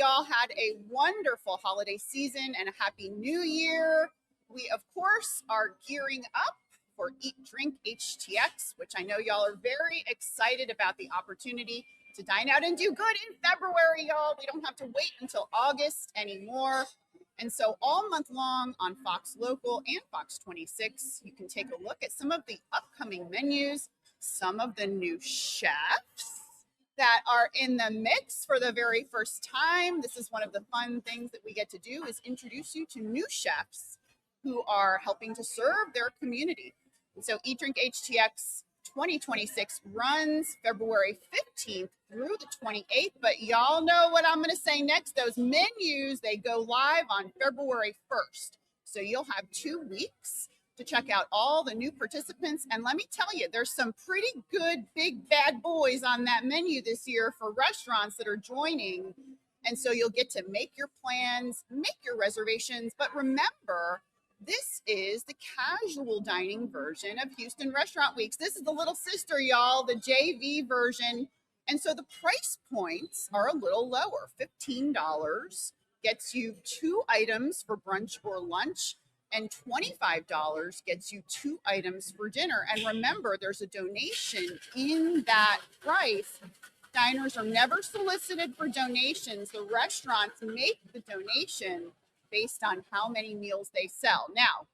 y'all had a wonderful holiday season and a happy new year. We, of course, are gearing up for Eat, Drink, HTX, which I know y'all are very excited about the opportunity to dine out and do good in February, y'all. We don't have to wait until August anymore. And so all month long on Fox Local and Fox 26, you can take a look at some of the upcoming menus, some of the new chefs that are in the mix for the very first time. This is one of the fun things that we get to do, is introduce you to new chefs who are helping to serve their community. And so Eat, Drink, HTX 2026 runs February 15th through the 28th, but y'all know what I'm going to say next. Those menus, they go live on February 1st. So you'll have 2 weeks to check out all the new participants. And let me tell you, there's some pretty good big bad boys on that menu this year for restaurants that are joining. And so you'll get to make your plans, make your reservations. But remember, this is the casual dining version of Houston Restaurant Weeks. This is the little sister, y'all, the JV version. And so the price points are a little lower. $15 gets you 2 items for brunch or lunch, and $25 gets you 2 items for dinner. And remember, there's a donation in that price. Diners are never solicited for donations. The restaurants make the donation based on how many meals they sell. Now,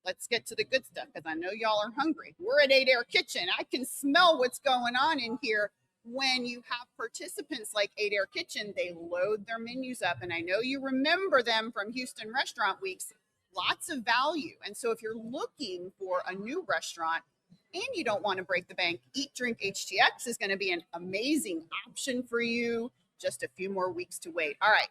let's get to the good stuff, because I know y'all are hungry. We're at Adair Kitchen. I can smell what's going on in here. When you have participants like Adair Kitchen, they load their menus up. And I know you remember them from Houston Restaurant Weeks. Lots of value. And so if you're looking for a new restaurant and you don't want to break the bank, Eat, Drink, HTX is going to be an amazing option for you. Just a few more weeks to wait. All right.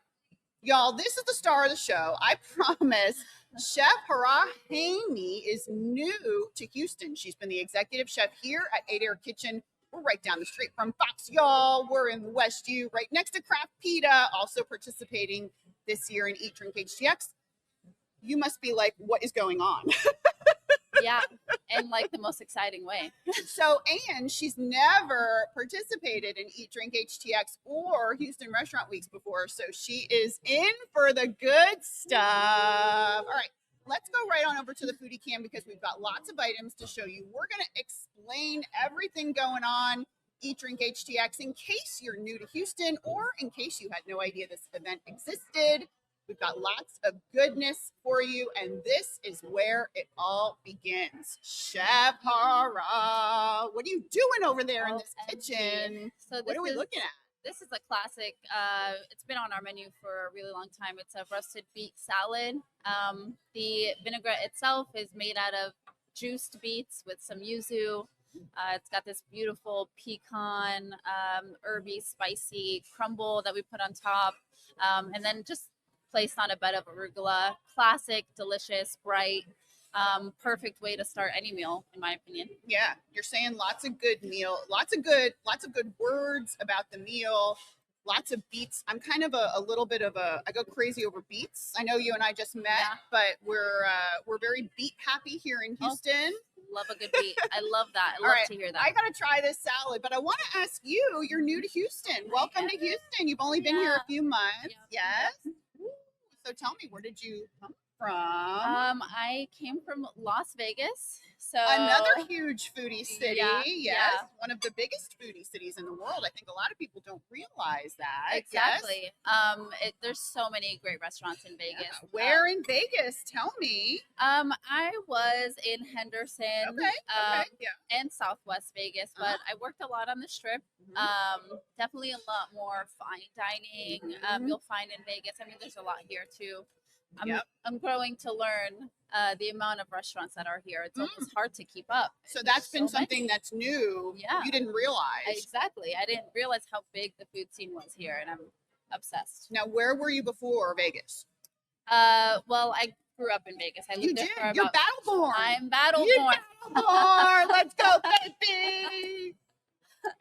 Y'all, this is the star of the show. I promise. Chef Hawraa Hamey is new to Houston. She's been the executive chef here at Adair Kitchen. We're right down the street from Fox, y'all. We're in West U, right next to Craft Pita, also participating this year in Eat, Drink, HTX. You must be like, what is going on? Yeah, in like the most exciting way. So, and she's never participated in Eat, Drink, HTX or Houston Restaurant Weeks before. So she is in for the good stuff. All right, let's go right on over to the Foodie Cam, because we've got lots of items to show you. We're going to explain everything going on Eat, Drink, HTX in case you're new to Houston or in case you had no idea this event existed. We've got lots of goodness for you, and this is where it all begins. Chef Hawraa, what are you doing over there in this kitchen? So what are we looking at? This is a classic. It's been on our menu for a really long time. It's a roasted beet salad. The vinaigrette itself is made out of juiced beets with some yuzu. It's got this beautiful pecan, herby, spicy crumble that we put on top, and then just placed on a bed of arugula. Classic, delicious, bright, perfect way to start any meal, in my opinion. Yeah, you're saying lots of good words about the meal. Lots of beets. I'm kind of a little bit of I go crazy over beets. I know you and I just met, but we're very beet happy here in Houston. Love a good beet. I love that. I love to hear that. I got to try this salad, but I want to ask you, you're new to Houston. Welcome to Houston. You've only been here a few months. Yes. So tell me, where did you come from? I came from Las Vegas. So another huge foodie city. Yeah. One of the biggest foodie cities in the world. I think a lot of people don't realize that. Exactly. There's so many great restaurants in Vegas. Yeah. Where in Vegas? Tell me. I was in Henderson and Southwest Vegas, but I worked a lot on the Strip. Definitely a lot more fine dining you'll find in Vegas. I mean, there's a lot here too. I'm growing to learn the amount of restaurants that are here. It's almost hard to keep up. So that's been something that's new. Yeah. You didn't realize. Exactly. I didn't realize how big the food scene was here, and I'm obsessed. Now, where were you before Vegas? Well, I grew up in Vegas. I lived there for You're Battleborn. I'm Battleborn. Battleborn. Let's go, baby.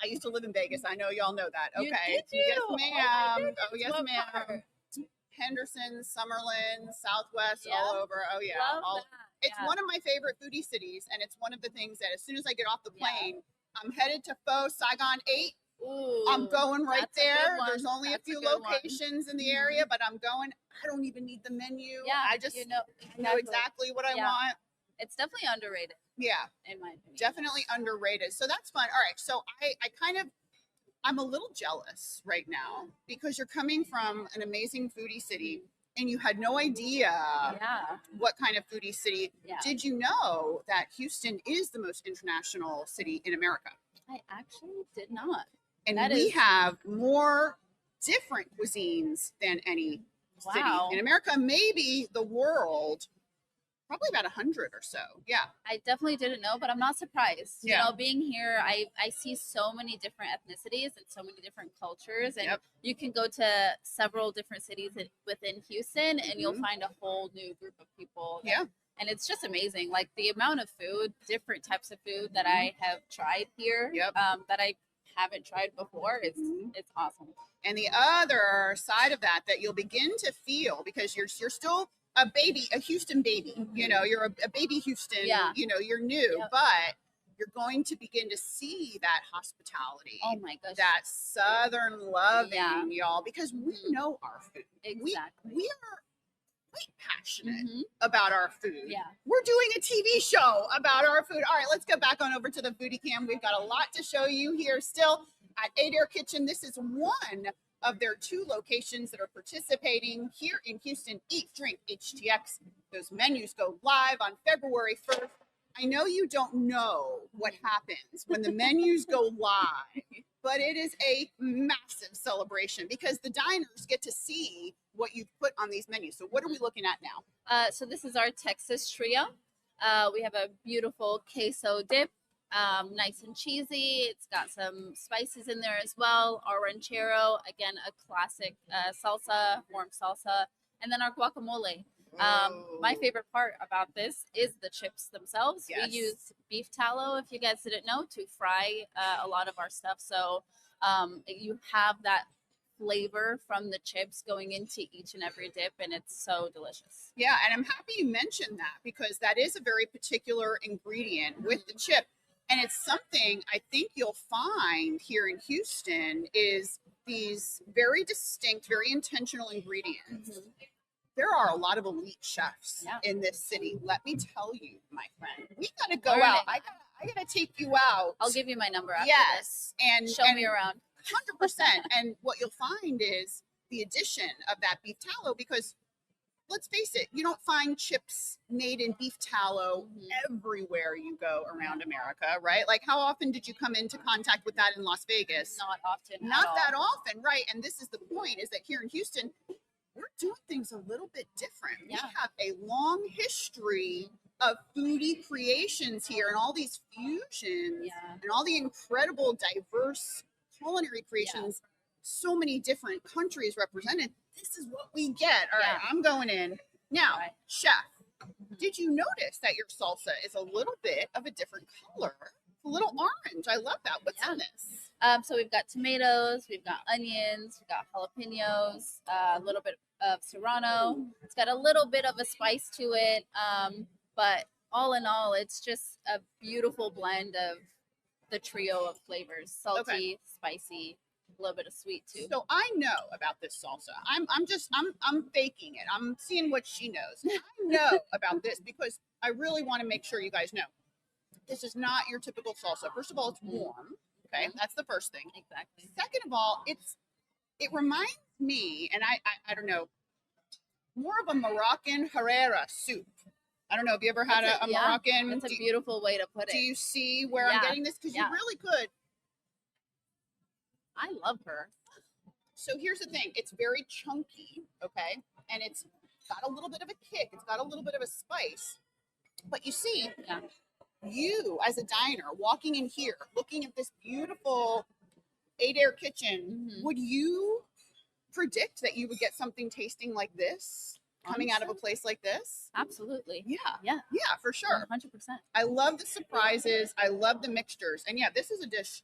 I used to live in Vegas. I know y'all know that. Okay. Did you? Yes, ma'am. Oh, yes, ma'am. Henderson, Summerlin, Southwest, all over. Oh, yeah. It's one of my favorite foodie cities, and it's one of the things that as soon as I get off the plane, I'm headed to Pho Saigon 8. Ooh, I'm going right that's a good there. one. There's only That's a few good one. locations in the area, but I'm going. I don't even need the menu. Yeah, I just you know know exactly what I Yeah. want. It's definitely underrated, Yeah, in my opinion. definitely underrated. So that's fun. All right. So I'm a little jealous right now because you're coming from an amazing foodie city and you had no idea Yeah, what kind of foodie city. yeah. Did you know that Houston is the most international city in America? I actually did not. And That we is- have more different cuisines than any city Wow. in America, maybe the world, probably about 100 or so. Yeah. I definitely didn't know, but I'm not surprised. Yeah. You know, being here, I see so many different ethnicities and so many different cultures. And Yep. you can go to several different cities within Houston and you'll Mhm. find a whole new group of people. Yeah. And it's just amazing. Like the amount of food, different types of food that I have tried here Yep. that I haven't tried before. Mhm. It's awesome. And the other side of that you'll begin to feel because you're still a baby, a Houston baby. You know, you're a baby Houston. Yeah. You know, you're new, Yep. but you're going to begin to see that hospitality, Oh my gosh. that Southern loving, Yeah. y'all, because we Mhm. know our food. Exactly. We are quite passionate Mhm. about our food. Yeah. We're doing a TV show about our food. All right, let's go back on over to the Foodie Cam. We've got a lot to show you here still at Adair Kitchen. This is one of their 2 locations that are participating here in Houston. Eat, Drink, HTX. Those menus go live on February 1st. I know you don't know what happens when the menus go live, but it is a massive celebration because the diners get to see what you've put on these menus. So what are we looking at now? So this is our Texas trio. We have a beautiful queso dip, nice and cheesy. It's got some spices in there as well. Our ranchero, again, a classic salsa, warm salsa. And then our guacamole. My favorite part about this is the chips themselves. Yes. We use beef tallow, if you guys didn't know, to fry a lot of our stuff. So you have that flavor from the chips going into each and every dip, and it's so delicious. Yeah, and I'm happy you mentioned that because that is a very particular ingredient with the chip. And it's something I think you'll find here in Houston is these very distinct, very intentional ingredients. There are a lot of elite chefs Yeah. in this city. Let me tell you, my friend, we got to go Learn out. it. I gotta take you out. I'll give you my number after yes, and this. Show me around. 100%. And what you'll find is the addition of that beef tallow because let's face it, you don't find chips made in beef tallow everywhere you go around America, right? Like how often did you come into contact with that in Las Vegas? Not often. Not at all. that often, right? And this is the point is that here in Houston, we're doing things a little bit different. Yeah. We have a long history of foodie creations here and all these fusions Yeah. and all the incredible diverse culinary creations, so many different countries represented. This is what we get. All right, Yeah. I'm going in. Now, Right. chef, did you notice that your salsa is a little bit of a different color? A little orange. I love that. What's in this? So we've got tomatoes, we've got onions, we've got jalapenos, a little bit of serrano. It's got a little bit of a spice to it, but all in all, it's just a beautiful blend of the trio of flavors: salty, spicy, a little bit of sweet too. So I know about this salsa. I'm faking it. I'm seeing what she knows. I know about this because I really want to make sure you guys know. This is not your typical salsa. First of all, it's warm. Okay, that's the first thing. Exactly. Second of all, it reminds me, and I don't know, more of a Moroccan harira soup. I don't know. Have you ever had a Moroccan? That's a beautiful way to put it. Do you see where I'm Yeah. getting this? Because you really could. I love her. So here's the thing. It's very chunky, okay? And it's got a little bit of a kick. It's got a little bit of a spice. But you see, Yeah. you as a diner walking in here, looking at this beautiful Adair kitchen, Mhm. would you predict that you would get something tasting like this coming out of a Honestly, place like this? Absolutely. Yeah. Yeah. Yeah, for sure. 100%. I love the surprises. I love the mixtures. And yeah, this is a dish.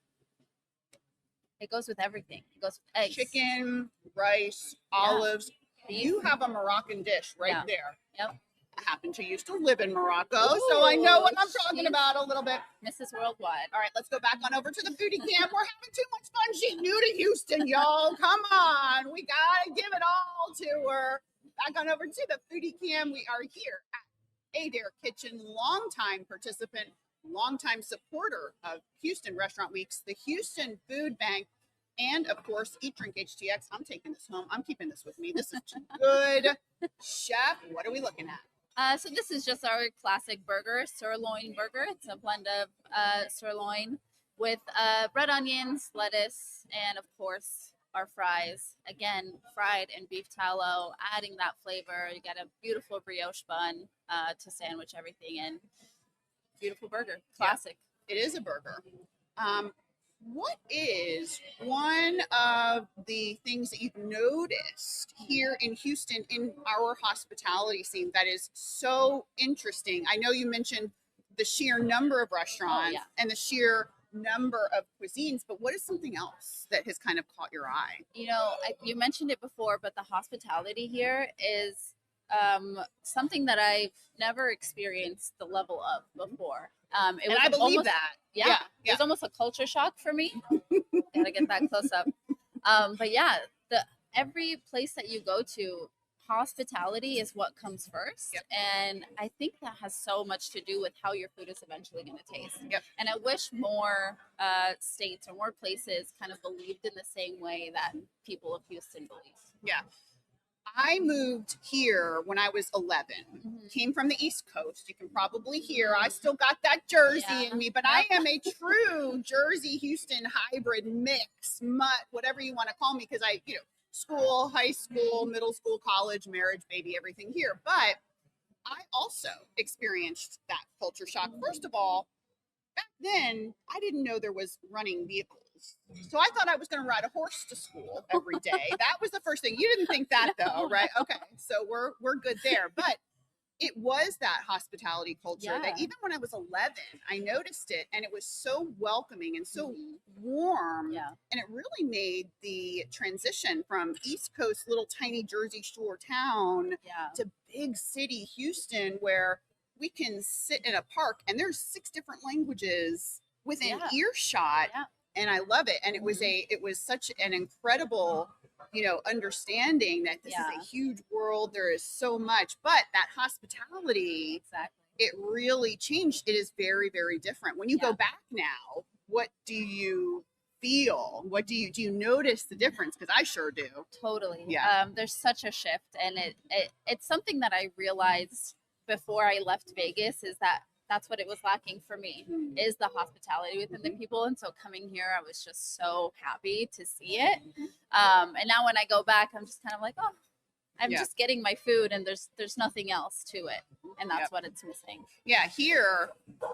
It goes with everything. It goes with eggs, Chicken, rice, olives. beef. You have a Moroccan dish right Yeah. there. Yep. I happen to used to live in Morocco, so I know what I'm talking she's- about a little bit. Mrs. Worldwide. All right, let's go back on over to the Foodie Cam. We're having too much fun. She Houston, y'all. Come on. We got to give it all to her. Back on over to the Foodie Cam. We are here at Adair Kitchen, longtime participant, longtime supporter of Houston Restaurant Weeks, the Houston Food Bank, and of course, Eat Drink HTX. I'm taking this home. I'm keeping this with me. This is good. Chef, what are we looking at? So this is just our classic burger, Sirloin Burger. It's a blend of sirloin with red onions, lettuce, and of course our fries. Again, fried in beef tallow, adding that flavor. You get a beautiful brioche bun to sandwich everything in. Beautiful burger, classic. Yeah, it is a burger. What is one of the things that you've noticed here in Houston in our hospitality scene that is so interesting? I know you mentioned the sheer number of restaurants and the sheer number of cuisines, but what is something else that has kind of caught your eye? You know, you mentioned it before, but the hospitality here is something that I've never experienced the level of before. And I believe that. Yeah. It was almost a culture shock for me. Gotta get that close up. But yeah, every place that you go to, hospitality is what comes first. Yep. And I think that has so much to do with how your food is eventually going to taste. Yep. And I wish more states or more places kind of believed in the same way that people of Houston believe. Yeah. I moved here when I was 11. Came from the East Coast. You can probably hear I still got that Jersey in me, but I am a true Jersey Houston hybrid mix, mutt, whatever you want to call me, because I, school, high school, middle school, college, marriage, baby, everything here. But I also experienced that culture shock. First of all, back then, I didn't know there was running vehicles. So I thought I was going to ride a horse to school every day. That was the first thing. You didn't think that though, right? Okay. So we're good there. But it was that hospitality culture that even when I was 11, I noticed it, and it was so welcoming and so warm. Yeah. And it really made the transition from East Coast, little tiny Jersey Shore town to big city Houston, where we can sit in a park and there's 6 different languages within earshot. Yeah. And I love it. And it was such an incredible, understanding that this is a huge world. There is so much, but that hospitality, it really changed. It is very, very different. When you go back now, what do you feel? What do you notice the difference? Because I sure do. Totally. Yeah. There's such a shift, and it's something that I realized before I left Vegas is that's what it was lacking for me, is the hospitality within the people. And so coming here, I was just so happy to see it. And now when I go back, I'm just kind of like, I'm just getting my food, and there's nothing else to it. And that's what it's missing. Yeah, here,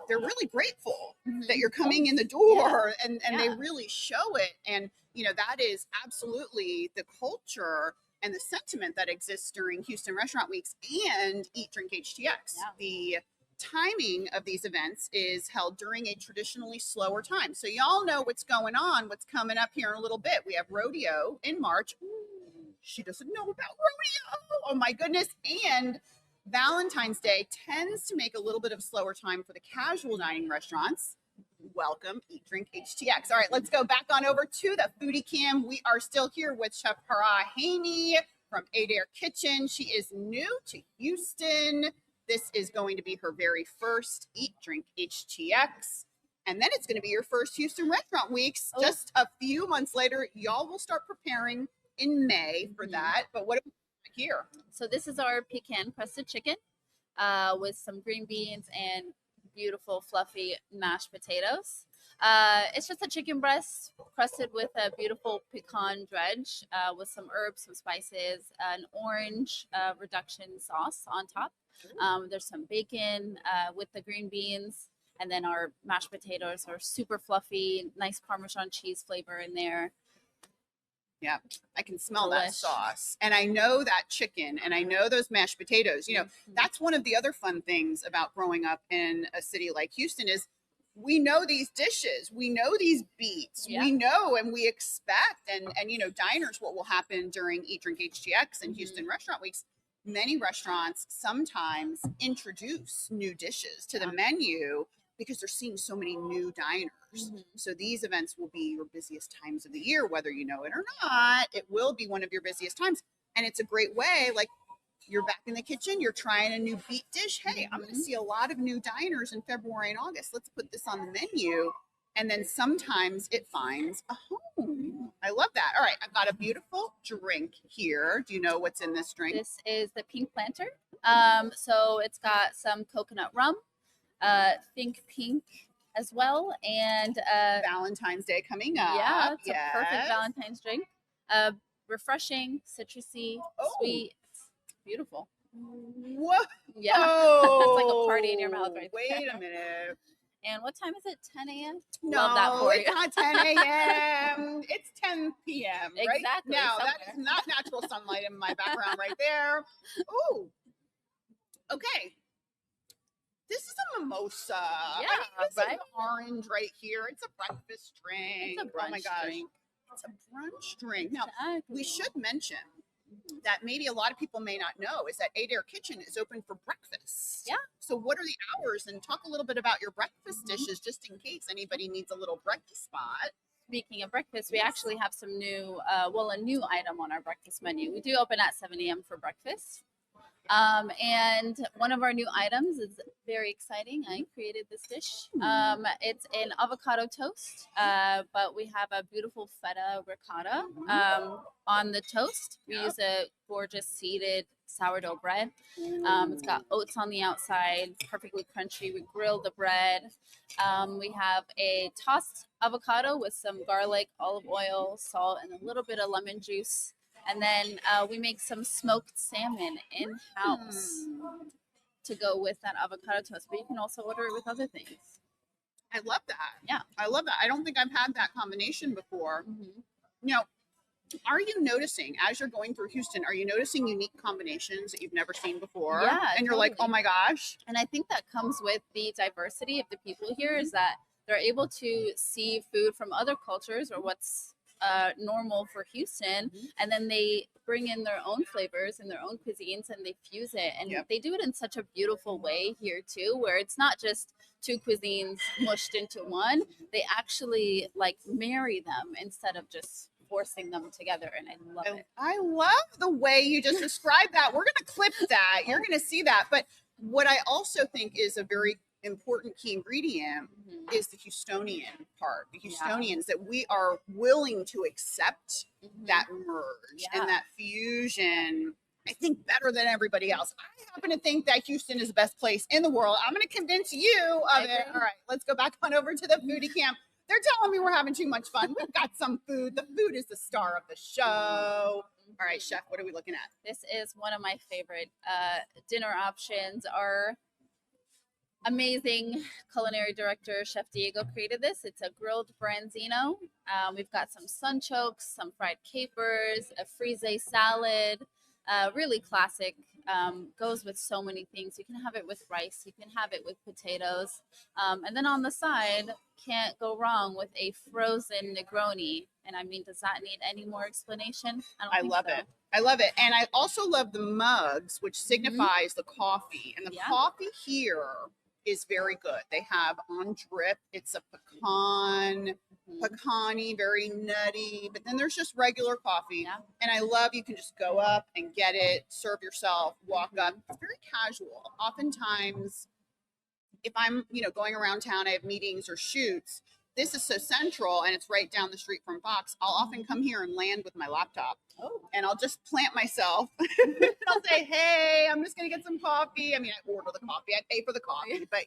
they're really grateful that you're coming in the door, and they really show it. And, that is absolutely the culture and the sentiment that exists during Houston Restaurant Weeks and Eat Drink HTX. Yeah. The timing of these events is held during a traditionally slower time. So y'all know what's going on, what's coming up here in a little bit. We have rodeo in March. Ooh, she doesn't know about rodeo. Oh my goodness. And Valentine's Day tends to make a little bit of slower time for the casual dining restaurants. Welcome, Eat Drink HTX. All right, let's go back on over to the Foodie Cam. We are still here with Chef Hawraa Hamey from Adair Kitchen. She is new to Houston. This is going to be her very first Eat Drink HTX. And then it's going to be your first Houston Restaurant Weeks. Just a few months later, y'all will start preparing in May for that. But what do we have here? So this is our pecan crusted chicken with some green beans and beautiful fluffy mashed potatoes. It's just a chicken breast crusted with a beautiful pecan dredge with some herbs, some spices, an orange reduction sauce on top. There's some bacon with the green beans, and then our mashed potatoes are super fluffy, nice Parmesan cheese flavor in there. Yeah, I can smell that sauce. And I know that chicken, and I know those mashed potatoes. That's one of the other fun things about growing up in a city like Houston is we know these dishes, we know these beets, we know and we expect, and diners, what will happen during Eat Drink HTX and Houston Restaurant Weeks. Many restaurants sometimes introduce new dishes to the menu because they're seeing so many new diners. Mhm. So these events will be your busiest times of the year, whether you know it or not. It will be one of your busiest times. And it's a great way, like you're back in the kitchen, you're trying a new beet dish. Hey, I'm going to see a lot of new diners in February and August. Let's put this on the menu. And then sometimes it finds a home. I love that. All right, I've got a beautiful drink here. Do you know what's in this drink? This is the Pink Planter. So it's got some coconut rum, Think Pink as well, and Valentine's Day coming up. yeah, it's a perfect Valentine's drink. Refreshing, citrusy, sweet. It's beautiful. Whoa! Yeah, it's like a party in your mouth right Wait there. a minute. And what time is it? 10 a.m. No, Love that for it's you. not 10 a.m. It's 10 p.m. Right? Exactly, Now that somewhere. is not natural sunlight in my background right there. Ooh. Okay. This is a mimosa. Yeah, I mean, this right? is orange right here. It's a breakfast drink. It's a Oh my brunch gosh. drink. It's a brunch drink. Now, Exactly. we should mention that maybe a lot of people may not know is that Adair Kitchen is open for breakfast. Yeah. So what are the hours? And talk a little bit about your breakfast dishes just in case anybody needs a little breakfast spot. Speaking of breakfast, we actually have some new, a new item on our breakfast menu. We do open at 7 a.m. for breakfast. And one of our new items is very exciting. I created this dish. It's an avocado toast, but we have a beautiful feta ricotta on the toast. We use a gorgeous seeded sourdough bread. It's got oats on the outside, perfectly crunchy. We grill the bread. We have a tossed avocado with some garlic, olive oil, salt, and a little bit of lemon juice. And then we make some smoked salmon in-house to go with that avocado toast. But you can also order it with other things. I love that. Yeah. I love that. I don't think I've had that combination before. Mm-hmm. Now, are you noticing, as you're going through Houston, are you noticing unique combinations that you've never seen before? Yeah, and you're like, oh totally. my gosh. And I think that comes with the diversity of the people here is that they're able to see food from other cultures or what's normal for Houston, and then they bring in their own flavors and their own cuisines and they fuse it, and they do it in such a beautiful way here too, where it's not just two cuisines mushed into one. They actually like marry them instead of just forcing them together, and I love it. I love the way you just described that. We're going to clip that. You're going to see that. But what I also think is a very important key ingredient is the Houstonian part. The Houstonians that we are willing to accept that merge and that fusion. I think better than everybody else. I happen to think that Houston is the best place in the world. I'm going to convince you of it. All right, let's go back on over to the foodie camp. They're telling me we're having too much fun. We've got some food. The food is the star of the show. All right, Chef, what are we looking at? This is one of my favorite dinner options. Our amazing culinary director, Chef Diego, created this. It's a grilled branzino. We've got some sunchokes, some fried capers, a frise salad. Really classic. Goes with so many things. You can have it with rice. You can have it with potatoes. And then on the side, can't go wrong with a frozen Negroni. And I mean, does that need any more explanation? I love it. I love it. And I also love the mugs, which signifies the coffee. And the coffee here is very good. They have on drip. It's a pecan-y, very nutty. But then there's just regular coffee. And I love you can just go up and get it, serve yourself, walk up. It's very casual. Oftentimes, if I'm, going around town, I have meetings or shoots. This is so central and it's right down the street from Fox. I'll often come here and land with my laptop. And I'll just plant myself. And I'll say, hey, I'm just going to get some coffee. I mean, I order the coffee. I pay for the coffee, but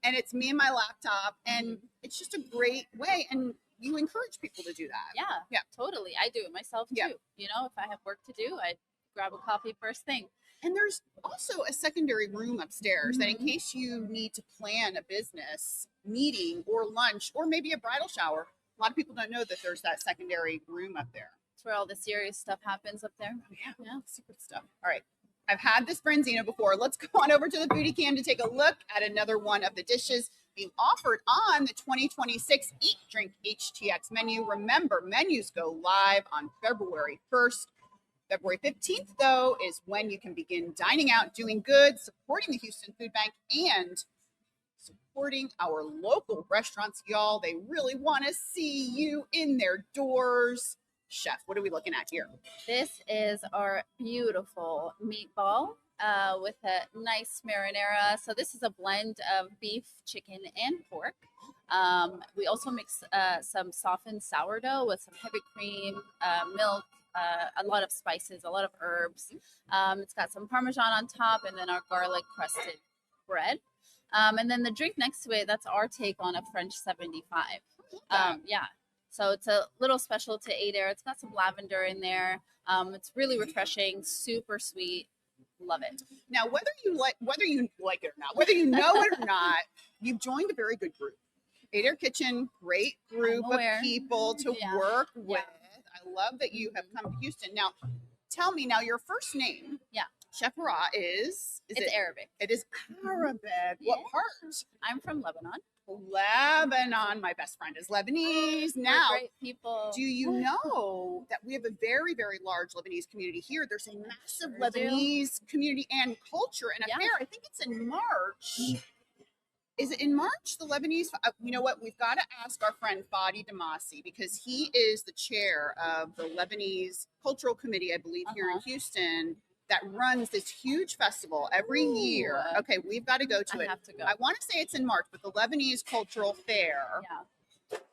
and it's me and my laptop. And it's just a great way. And you encourage people to do that. Yeah, totally. I do it myself too. If I have work to do, I grab a coffee first thing. And there's also a secondary room upstairs that in case you need to plan a business meeting or lunch or maybe a bridal shower, a lot of people don't know that there's that secondary room up there. It's where all the serious stuff happens up there. Oh, yeah. Secret stuff. All right. I've had this Branzino before. Let's go on over to the Foodie Cam to take a look at another one of the dishes being offered on the 2026 Eat Drink HTX menu. Remember, menus go live on February 1st. February 15th, though, is when you can begin dining out, doing good, supporting the Houston Food Bank, and supporting supporting our local restaurants, y'all. They really want to see you in their doors. Chef, what are we looking at here? This is our beautiful meatball with a nice marinara. So this is a blend of beef, chicken, and pork. We also mix some softened sourdough with some heavy cream, milk, a lot of spices, a lot of herbs. It's got some Parmesan on top, and then our garlic crusted bread. And then the drink next to it, that's our take on a French 75. Yeah. So it's a little special to Adair. It's got some lavender in there. It's really refreshing, super sweet. Love it. Now, whether you like it or not, whether you know it or not, you've joined a very good group. Adair Kitchen, great group of people to work with. I love that you have come to Houston. Now, tell me, now your first name, Chef Hawraa, it's Arabic. It is Arabic. What part? I'm from Lebanon. Lebanon. My best friend is Lebanese. Now, great people. Do you know that we have a very, very large Lebanese community here? There's a massive Lebanese community and culture and affair. I think it's in March. Is it in March, the Lebanese? You know what? We've got to ask our friend Foodie Damasi, because he is the chair of the Lebanese Cultural Committee, I believe, here in Houston, that runs this huge festival every year. Okay, we've got to go to it. I have to go. I want to say it's in March, but the Lebanese Cultural Fair.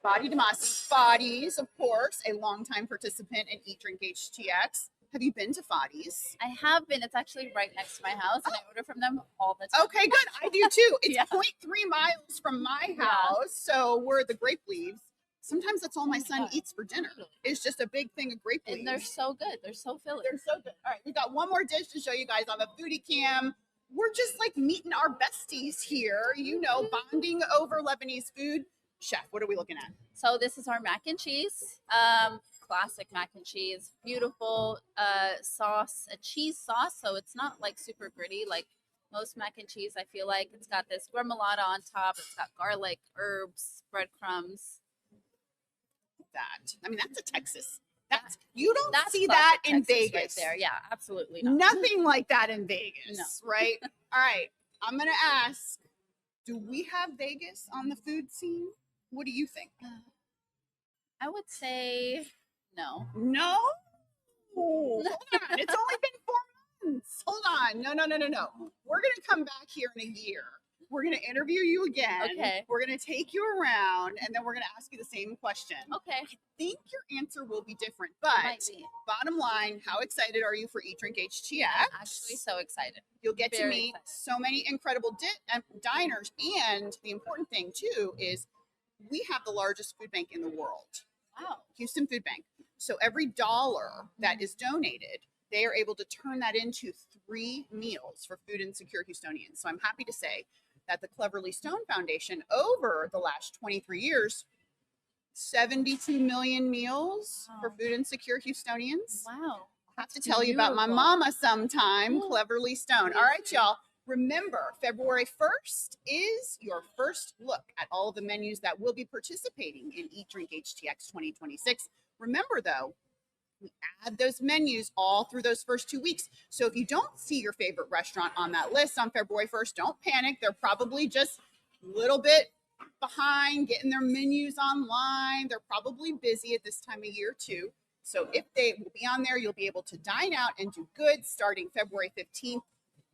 Foodie Damasi. Foodies, of course, a longtime participant in Eat, Drink, HTX. Have you been to Foodies? I have been. It's actually right next to my house, and I order from them all the time. Okay, good. I do too. It's 0.3 miles from my house, so we're at the grape leaves. Sometimes that's all my son eats for dinner. It's just a big thing of grape leaves. And they're so good. They're so filling. They're so good. All right, we've got one more dish to show you guys on the Foodie Cam. We're just like meeting our besties here, you know, bonding over Lebanese food. Chef, what are we looking at? So this is our mac and cheese. Classic mac and cheese. Beautiful sauce, a cheese sauce. So it's not like super gritty like most mac and cheese. I feel like it's got this gremolata on top. It's got garlic, herbs, breadcrumbs. I mean, that's a Texas. You don't see that in Texas Vegas. right there. Yeah, absolutely not. Nothing like that in Vegas, right? All right, I'm gonna ask, do we have Vegas on the food scene? What do you think? I would say no. No? Hold on, it's only been 4 months. Hold on, no. We're gonna come back here in a year. We're going to interview you again. Okay. We're going to take you around, and then we're going to ask you the same question. Okay. I think your answer will be different, but bottom line, how excited are you for Eat, Drink, HTX? I'm actually so excited. You'll get to meet so many incredible diners, and the important thing, too, is we have the largest food bank in the world. Wow. Houston Food Bank. So every dollar that is donated, they are able to turn that into 3 meals for food insecure Houstonians. So I'm happy to say that the Cleverly Stone Foundation, over the last 23 years, 72 million meals for food insecure Houstonians. Wow. I'll have to tell you about my mama sometime, Cleverly Stone. All right, y'all. Remember, February 1st is your first look at all of the menus that will be participating in Eat, Drink, HTX 2026. Remember, though, we add those menus all through those first 2 weeks. So if you don't see your favorite restaurant on that list on February 1st, don't panic. They're probably just a little bit behind getting their menus online. They're probably busy at this time of year too. So if they will be on there, you'll be able to dine out and do good starting February 15th.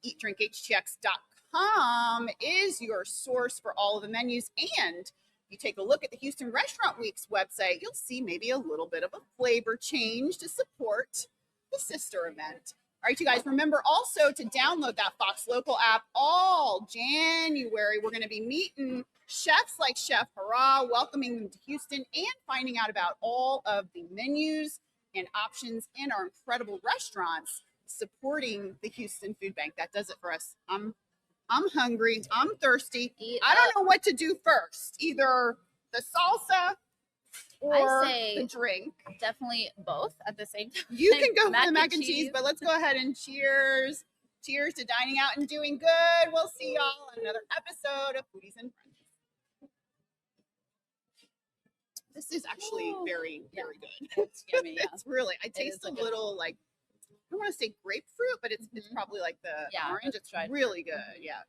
EatDrinkHTX.com is your source for all of the menus, and you take a look at the Houston Restaurant Week's website, you'll see maybe a little bit of a flavor change to support the sister event. All right, you guys, remember also to download that Fox Local app all January. We're going to be meeting chefs like Chef Hawraa, welcoming them to Houston, and finding out about all of the menus and options in our incredible restaurants supporting the Houston Food Bank. That does it for us. I'm hungry. I'm thirsty. I don't know what to do first. Either the salsa or the drink. Definitely both at the same time. You can go for the mac and cheese, but let's go ahead and cheers. Cheers to dining out and doing good. We'll see y'all on another episode of Foodies and Friends. This is actually very, very good. It's yummy. Yeah. It's really, I taste a little like, I don't want to say grapefruit, but it's probably like the orange. It's really good. Yeah.